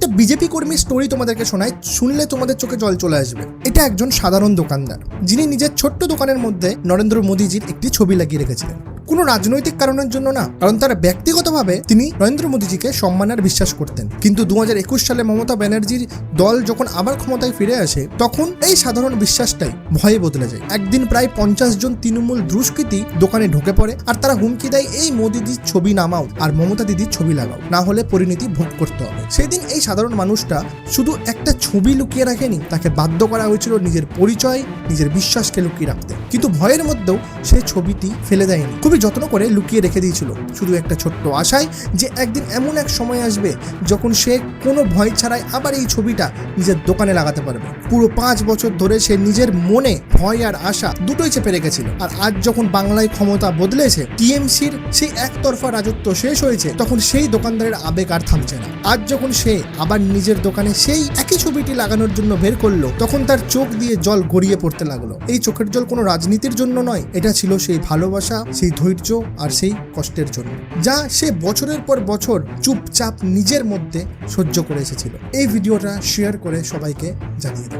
একটা বিজেপি কর্মীর স্টোরি তোমাদেরকে শোনায়, শুনলে তোমাদের চোখে জল চলে আসবে। এটা একজন সাধারণ দোকানদার, যিনি নিজের ছোট্ট দোকানের মধ্যে নরেন্দ্র মোদীজির একটি ছবি লাগিয়ে রেখেছিলেন। কোনো রাজনৈতিক কারণের জন্য না, কারণ তার ব্যক্তিগতভাবে তিনি নরেন্দ্র মোদীজিকে সম্মান আর বিশ্বাস করতেন। কিন্তু 2021 সালে মমতা ব্যানার্জির দল যখন আবার ক্ষমতায় ফিরে আসে, তখন এই সাধারণ বিশ্বাসটাই ভয়ে বদলে যায়। একদিন প্রায় 50 জন তৃণমূল দুষ্কৃতী দোকানে ঢুকে পড়ে, আর তারা হুমকি দেয়, এই মোদীজির ছবি নামাও আর মমতা দিদির ছবি লাগাও, না হলে পরিণতি ভোগ করতে হবে। সেদিন এই সাধারণ মানুষটা শুধু একটা ছবি লুকিয়ে রাখেনি, তাকে বাধ্য করা হয়েছিল নিজের পরিচয়, নিজের বিশ্বাসকে লুকিয়ে রাখতে। কিন্তু ভয়ের মধ্যেও সেই ছবিটি ফেলে দেয়নি, খুবই যত্ন করে লুকিয়ে রেখে দিয়েছিল, শুধু একটা ছোট্ট আশায় যে একদিন এমন এক সময় আসবে যখন সে কোনো ভয় ছাড়াই আবার এই ছবিটা নিজের দোকানে লাগাতে পারবে। পুরো 5 বছর ধরে সে নিজের মনে ভয় আর আশা দুটোই চেপে রেখেছিল। আর আজ যখন বাংলায় ক্ষমতা বদলেছে, টিএমসির সেই একতরফা রাজত্ব শেষ হয়েছে, তখন সেই দোকানদারের আবেগ আর থামছে না। আজ যখন সে আবার নিজের দোকানে সেই একই ছবিটি লাগানোর জন্য বের করলো, তখন তার চোখ দিয়ে জল গড়িয়ে পড়তে লাগলো। এই চোখের জল কোনো রাজনীতির জন্য নয়, এটা ছিল সেই ভালোবাসা, সেই ধৈর্য আর সেই কষ্টের জন্য, যা সে বছরের পর বছর চুপচাপ নিজের মধ্যে সহ্য করে এসেছিল। এই ভিডিওটা শেয়ার করে সবাইকে জানিয়ে দাও।